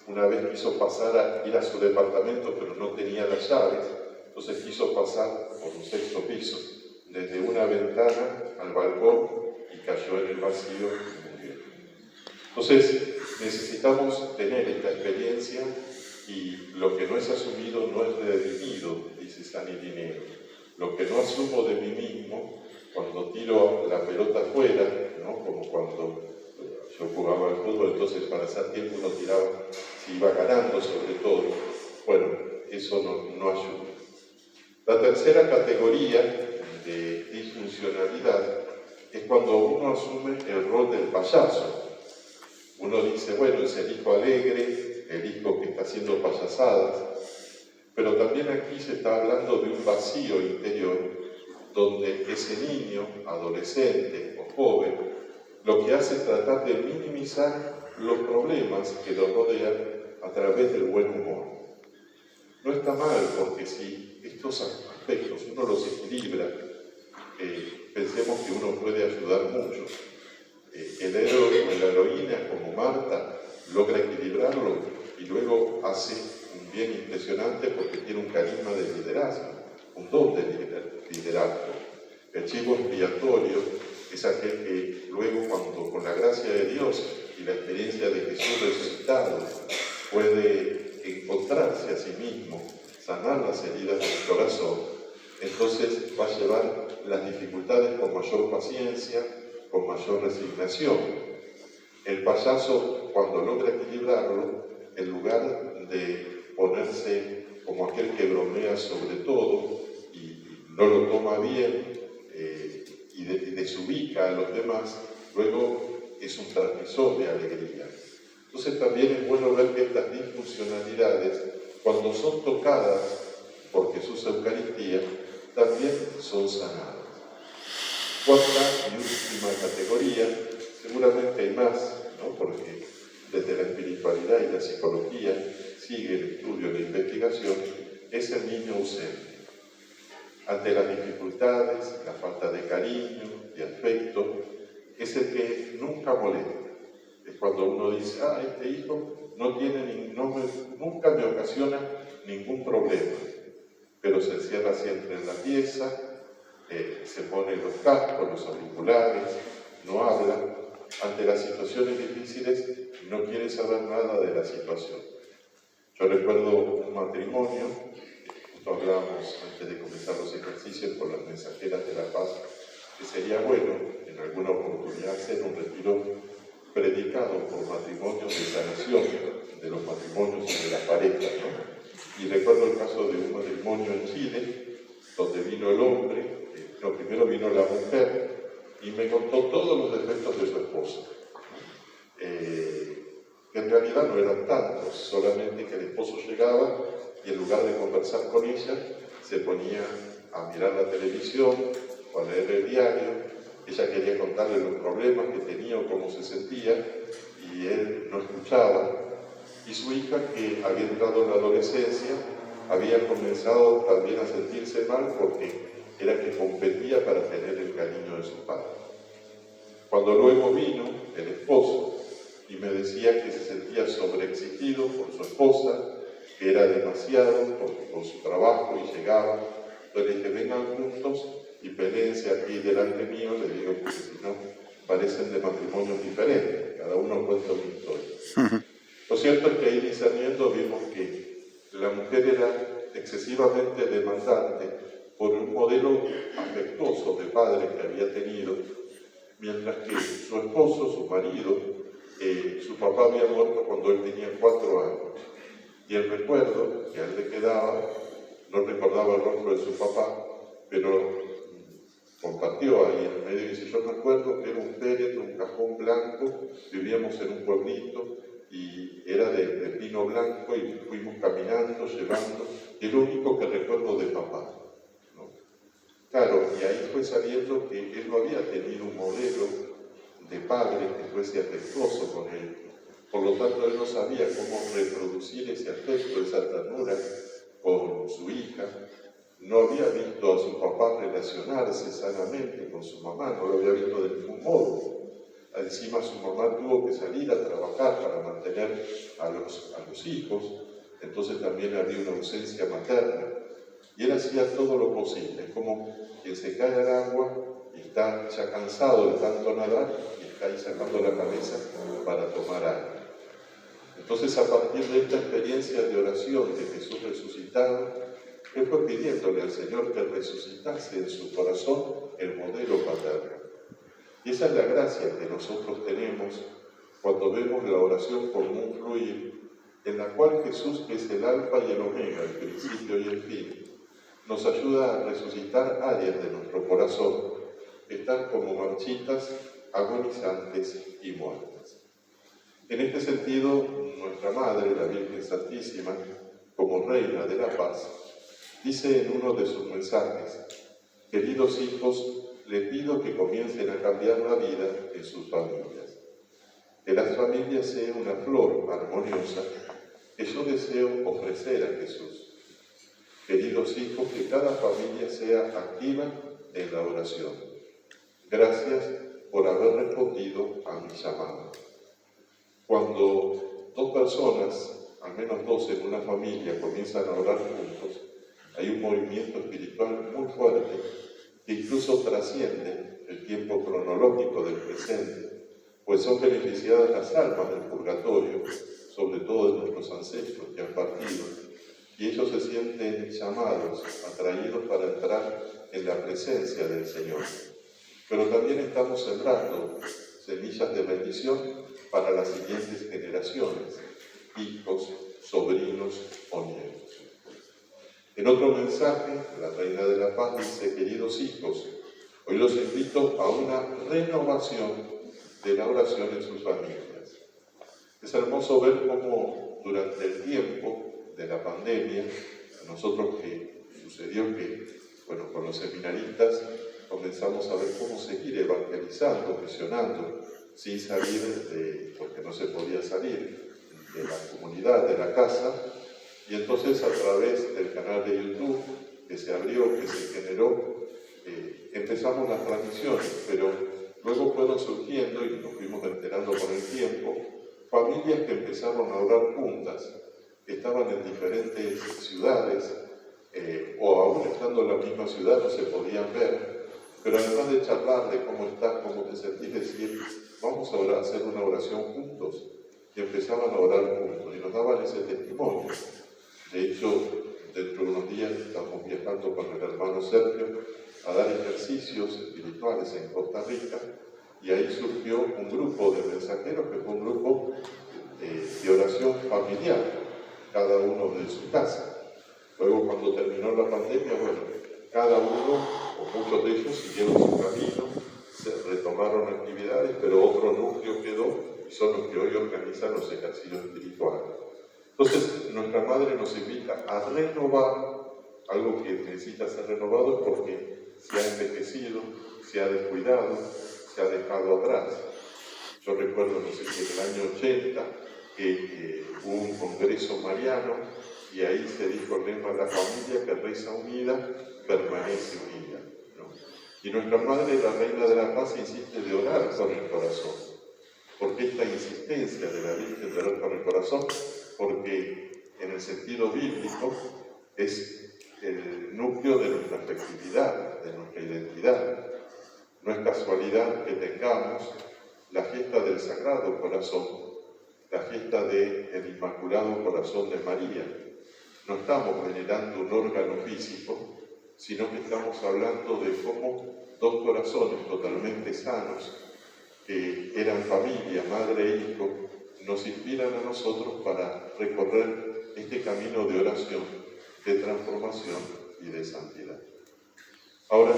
una vez quiso pasar a ir a su departamento, pero no tenía las llaves, entonces quiso pasar por un sexto piso, desde una ventana al balcón, y cayó en el vacío y murió. Entonces, necesitamos tener esta experiencia, y lo que no es asumido no es redimido, dice San Irineo. Lo que no asumo de mí mismo, cuando tiro la pelota afuera, ¿no? Como cuando yo jugaba al fútbol, entonces para hacer tiempo uno tiraba, si iba ganando sobre todo, bueno, eso no ayuda. La tercera categoría de disfuncionalidad es cuando uno asume el rol del payaso. Uno dice, bueno, es el hijo alegre, el hijo que está haciendo payasadas, pero también aquí se está hablando de un vacío interior, donde ese niño, adolescente o joven, lo que hace es tratar de minimizar los problemas que lo rodean a través del buen humor. No está mal, porque si estos aspectos uno los equilibra, pensemos que uno puede ayudar mucho. El héroe o la heroína, como Marta, logra equilibrarlo y luego hace un bien impresionante porque tiene un carisma de liderazgo, un don de liderazgo. El chivo expiatorio es aquel que luego, cuando con la gracia de Dios y la experiencia de Jesús resucitado, puede encontrarse a sí mismo, sanar las heridas del corazón, entonces va a llevar las dificultades con mayor paciencia, con mayor resignación. El payaso, cuando logra equilibrarlo, en lugar de ponerse como aquel que bromea sobre todo y no lo toma bien y desubica a los demás, luego es un transmisor de alegría. Entonces también es bueno ver que estas disfuncionalidades, cuando son tocadas por Jesús Eucaristía, también son sanadas. Cuarta y última categoría, seguramente hay más, ¿no? Porque desde la espiritualidad y la psicología sigue el estudio, la investigación, es el niño ausente. Ante las dificultades, la falta de cariño, de afecto, es el que nunca molesta. Es cuando uno dice, este hijo nunca me ocasiona ningún problema, pero se encierra siempre en la pieza, se pone los cascos, los auriculares, no habla. Ante las situaciones difíciles no quiere saber nada de la situación. Yo recuerdo un matrimonio, justo hablábamos antes de comenzar los ejercicios con las mensajeras de la paz, que sería bueno en alguna oportunidad hacer un retiro predicado por matrimonios de sanación, de los matrimonios y de las parejas, ¿no? Y recuerdo el caso de un matrimonio en Chile, donde vino el hombre, primero vino la mujer, y me contó todos los defectos de su esposa. Que en realidad no eran tantos, solamente que el esposo llegaba y en lugar de conversar con ella, se ponía a mirar la televisión o a leer el diario. Ella quería contarle los problemas que tenía o cómo se sentía, y él no escuchaba. Y su hija, que había entrado en la adolescencia, había comenzado también a sentirse mal porque era que competía para tener el cariño de su padre. Cuando luego vino el esposo y me decía que se sentía sobreexigido por su esposa, que era demasiado porque con su trabajo y llegaba, entonces le dije, vengan juntos y peleense aquí delante mío, le digo, porque si no parecen de matrimonios diferentes, cada uno cuenta una historia. Lo cierto es que ahí discerniendo vimos que la mujer era excesivamente demandante por un modelo afectuoso de padre que había tenido, mientras que su esposo, su marido, su papá había muerto cuando él tenía 4 años. Y el recuerdo que a él le quedaba, no recordaba el rostro de su papá, pero compartió ahí en medio y dice, yo me acuerdo que era un féretro, un cajón blanco, vivíamos en un pueblito y era de pino blanco y fuimos caminando, llevando, y lo único que recuerdo de papá. Claro, y ahí fue sabiendo que él no había tenido un modelo de padre que fuese afectuoso con él. Por lo tanto, él no sabía cómo reproducir ese afecto, esa ternura con su hija. No había visto a su papá relacionarse sanamente con su mamá, no lo había visto de ningún modo. encima su mamá tuvo que salir a trabajar para mantener a los hijos, entonces también había una ausencia materna. Y él hacía todo lo posible, es como quien se cae al agua y está ya cansado de tanto nadar y está ahí sacando la cabeza para tomar aire. Entonces, a partir de esta experiencia de oración de Jesús resucitado, él fue pidiéndole al Señor que resucitase en su corazón el modelo paterno. Y esa es la gracia que nosotros tenemos cuando vemos la oración como un fluir, en la cual Jesús, que es el alfa y el omega, el principio y el fin, nos ayuda a resucitar áreas de nuestro corazón que están como marchitas, agonizantes y muertas. En este sentido, nuestra Madre, la Virgen Santísima, como Reina de la Paz, dice en uno de sus mensajes: queridos hijos, les pido que comiencen a cambiar la vida en sus familias. Que las familias sean una flor armoniosa que yo deseo ofrecer a Jesús. Queridos hijos, que cada familia sea activa en la oración. Gracias por haber respondido a mi llamado. Cuando dos personas, al menos dos en una familia, comienzan a orar juntos, hay un movimiento espiritual muy fuerte que incluso trasciende el tiempo cronológico del presente, pues son beneficiadas las almas del purgatorio, sobre todo de nuestros ancestros que han partido, y ellos se sienten llamados, atraídos para entrar en la presencia del Señor. Pero también estamos sembrando semillas de bendición para las siguientes generaciones, hijos, sobrinos o nietos. En otro mensaje, la Reina de la Paz dice: queridos hijos, hoy los invito a una renovación de la oración en sus familias. Es hermoso ver cómo durante el tiempo de la pandemia, a nosotros que sucedió que, con los seminaristas comenzamos a ver cómo seguir evangelizando, misionando, sin salir porque no se podía salir de la comunidad, de la casa, y entonces a través del canal de YouTube que se abrió, que se generó, empezamos las transmisiones, pero luego fueron surgiendo, y nos fuimos enterando con el tiempo, familias que empezaron a orar juntas, que estaban en diferentes ciudades, o aún estando en la misma ciudad no se podían ver, pero además de charlar de cómo estás, cómo te sentís, decir: vamos a hacer una oración juntos, y empezaban a orar juntos, y nos daban ese testimonio. De hecho, dentro de unos días estamos viajando con el hermano Sergio a dar ejercicios espirituales en Costa Rica, y ahí surgió un grupo de mensajeros que fue un grupo de oración familiar, cada uno de su casa. Luego, cuando terminó la pandemia, cada uno, o muchos de ellos, siguieron su camino, se retomaron actividades, pero otro núcleo quedó, y son los que hoy organizan los ejercicios espirituales. Entonces, nuestra Madre nos invita a renovar algo que necesita ser renovado porque se ha envejecido, se ha descuidado, se ha dejado atrás. Yo recuerdo, no sé si en el año 80, que hubo un congreso mariano, y ahí se dijo el lema: la familia que reza unida, permanece unida, ¿no? Y nuestra Madre, la Reina de la Paz, insiste de orar con el corazón. ¿Por qué esta insistencia de la Virgen de orar con el corazón? Porque en el sentido bíblico es el núcleo de nuestra afectividad, de nuestra identidad. No es casualidad que tengamos la fiesta del Sagrado Corazón, la fiesta del Inmaculado Corazón de María. No estamos venerando un órgano físico, sino que estamos hablando de cómo dos corazones totalmente sanos, que eran familia, madre e hijo, nos inspiran a nosotros para recorrer este camino de oración, de transformación y de santidad. Ahora